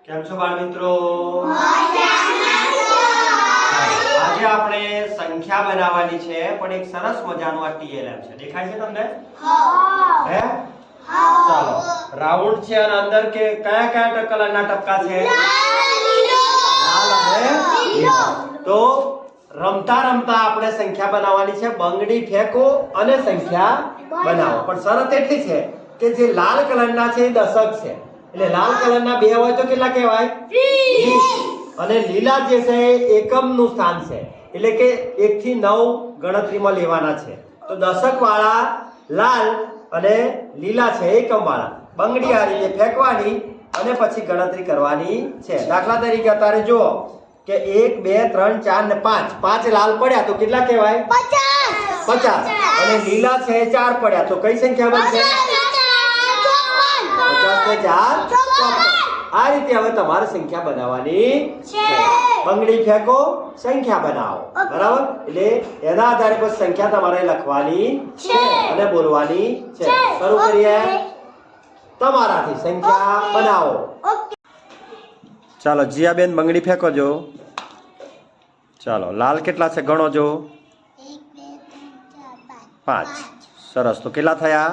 કેમ છો બાળ મિત્રો? આજે આપણે સંખ્યા બનાવવાની છે, પણ એક સરસ મજાનું આ TLM છે. દેખાય છે તમને? હે? ચાલો, રાઉન્ડ છે અને અંદર કે કયા કયા કલરના ટપકા છે? લાલ અને લીલો. તો રમતા રમતા આપણે સંખ્યા બનાવવાની છે. બંગડી ફેંકો અને સંખ્યા બનાવો. પણ શરત એટલી છે કે જે લાલ કલરના છે એ દશક છે. એટલે લાલ કલરના બે હોય તો કેટલા કહેવાય? 20. અને લીલા જે છે એ એકમનું સ્થાન છે. એટલે કે 1 થી 9 ગણતરીમાં લેવાના છે. તો દશક વાળા લાલ અને લીલા છે એકમ વાળા. બંગડી આ રીતે ફેંકવાની અને પછી ગણતરી કરવાની છે. દાખલા તરીકે અત્યારે જુઓ કે 1 2 3 4 ને 5. 5 લાલ પડ્યા તો કેટલા કહેવાય? 50. અને લીલા છે 4 પડ્યા તો કઈ સંખ્યા બનશે? 50 ને 4 54. આ રીતે હવે તમારે સંખ્યા બનાવવાની છે. બંગડી ફેંકો, સંખ્યા બનાવો. બરાબર? એટલે એના આધારે પછી સંખ્યા તમારે લખવાની છે અને બોલવાની છે. શરૂ કરીએ. તમારાથી સંખ્યા બનાવો. ચાલો જીયાબેન બંગડી ફેંકો જો. ચાલો લાલ કેટલા છે ગણો જો. 5. સરસ. તો કેટલા થયા?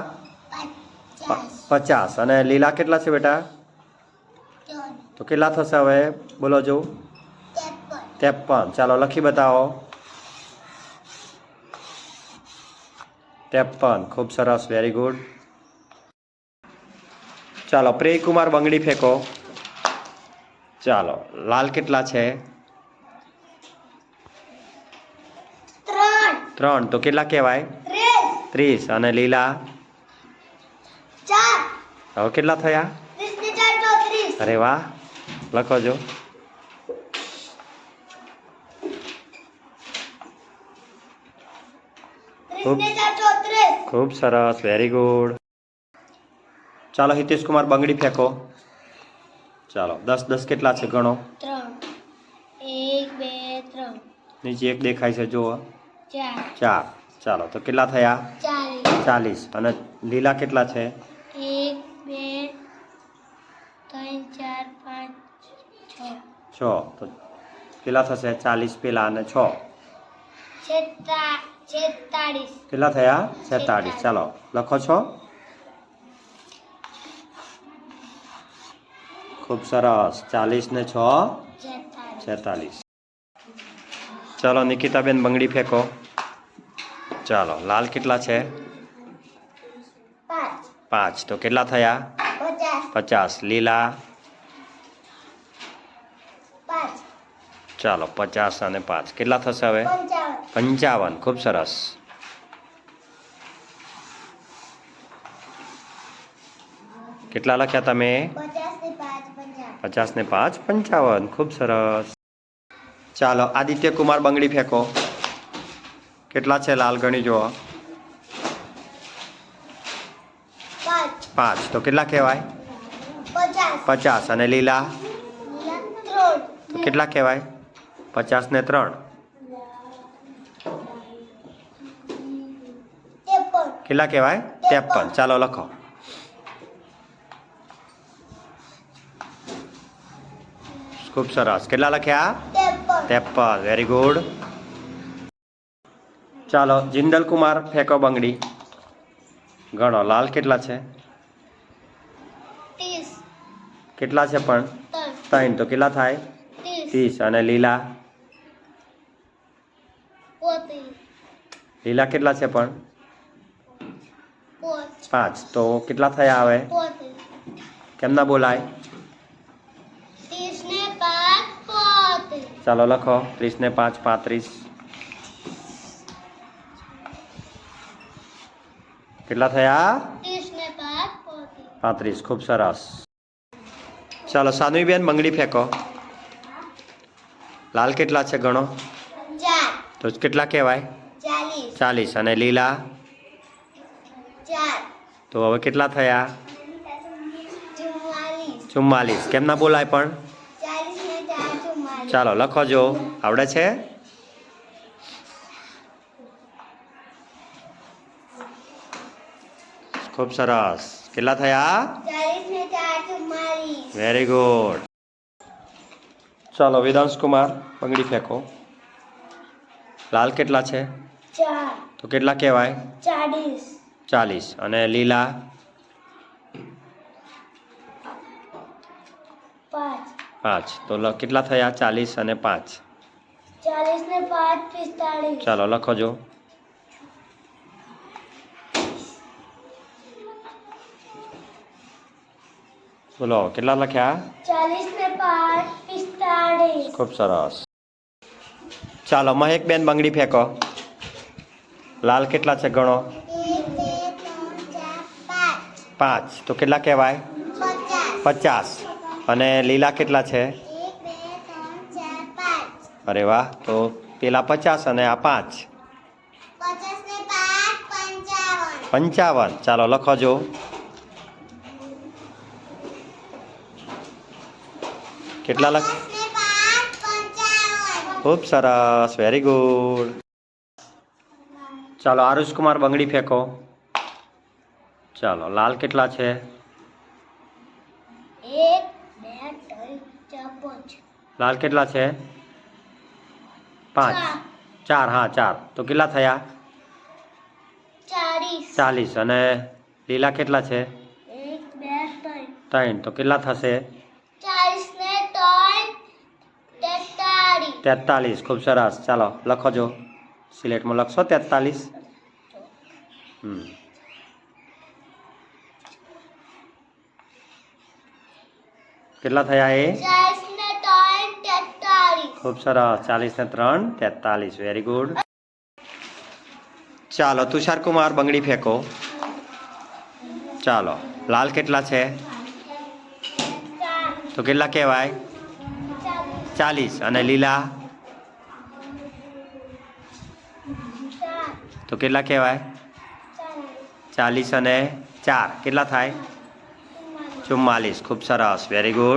50. અને લીલા કેટલા છે બેટા? તો કેટલા થશે હવે બોલો જો. 53. ચાલો લખી બતાવો. 53. ખૂબ સરસ. Very good. ચાલો પ્રેય કુમાર બંગડી ફેંકો. ચાલો લાલ કેટલા છે? 3. તો કેટલા કહેવાય? 30. અને લીલા? 4. હવે કેટલા થયા? 30 ને 4 34. અરે વાહ, લખો જો. ખૂબ સરસ. Very good. ચાલો હિતેશ કુમાર બંગડી ફેંકો. ચાલો 10 10 કેટલા છે ગણો. 3 1 2 3 નીચે એક દેખાય છે જુઓ. 4 ચાલો તો કેટલા થયા? 40. અને લીલા કેટલા છે? 1 2 3 4 5 6 6. તો કેટલા થશે? 40 પેલા અને 6 46. કેટલા થયા? 46. ચાલો લખો છો. ખૂબ સરસ. 40 ને 6 46. ચાલો નિકિતાબેન બંગડી ફેંકો. ચાલો લાલ કેટલા છે? 5. તો કેટલા થયા? 50. લીલા? 5 ચાલો 50 અને 5 કેટલા થશે હવે? 55. ખૂબ સરસ. કેટલા લખ્યા તમે? 50 ને 5 55. ખૂબ સરસ. ચાલો આદિત્ય કુમાર બંગડી ફેંકો. કેટલા છે લાલ ગણી જુઓ. 5. તો કેટલા કહેવાય? 50. અને લીલા? તો કેટલા કહેવાય? 50 ને 3 કેટલા કહેવાય? 53. ચાલો લખો. ખૂબ સરસ. કેટલા લખ્યા? 53. Very good. ચાલો જિંદલ કુમાર ફેંકો બંગડી. ગણો લાલ કેટલા છે? 30 કેટલા છે પણ? 3. તો કેટલા થાય? 30. અને લીલા? લીલા કેટલા છે પણ? 5. તો કેટલા થયા હવે? કેમ ના બોલાય? 30 ને 5 ચાલો લખો. 30 ને 5 35. કેટલા થયા? 35. ખૂબ સરસ. ચાલો સાનવીબેન બંગડી ફેંકો. લાલ કેટલા છે ગણો. 4 તો કેટલા કહેવાય? 40. અને લીલા? 4 તો હવે કેટલા થયા? 44. 44. કેમ ના બોલાય પણ? 40 ને 4 44. ચાલો લખો જો. આવડે છે? ખૂબ સરસ. કેટલા થયા? 40 ને 4 44. Very good. ચાલો વેદાંશ કુમાર બંગડી ફેંકો. લાલ કેટલા છે? 4 તો કેટલા કહેવાય? 40 40. અને લીલા? 5 5. તો કેટલા થયા? 40 અને 5. 40 ને 5 45 ચાલો લખો જો. બોલો કેટલા લખ્યા? 40 ને 5 45 ખૂબ સરસ. ચાલો મહેકબેન બંગડી ફેંકો. લાલ કેટલા છે ગણો? 1 2 3 4 5 5. તો કેટલા કહેવાય? 50 50. અને લીલા કેટલા છે? 1 2 3 4 5 અરે વાહ. તો પેલા 50 અને આ 5. 50 ને 5 55 55. ચાલો લખો જો. કેટલા લખ? 50 ને 5 55 ખૂબ સરસ, વેરી ગુડ. ચાલો આરુષ કુમાર બંગડી ફેંકો. ચાલો લાલ કેટલા છે? 1 2 3 4 5 લાલ કેટલા છે? 5. 4. હા 4. તો કેટલા થયા? 40 40. અને લીલા કેટલા છે? 1 2 3 3. તો કેટલા થશે? 40 ને 3 43 43. ખૂબ સરસ. ચાલો લખો જો. સિલેટમાં લખશો 43. કેટલા થયા એ? 40 ને 3 43 ખૂબ સરસ. 40 ને 3 43. Very good. ચાલો તુષાર કુમાર બંગડી ફેંકો. ચાલો લાલ કેટલા છે? 4 તો કેટલા કહેવાય? 40. અને લીલા? 4 તો કેટલા કહેવાય? 40 અને 4 કેટલા થાય? 44. ખૂબ સરસ, વેરી ગુડ.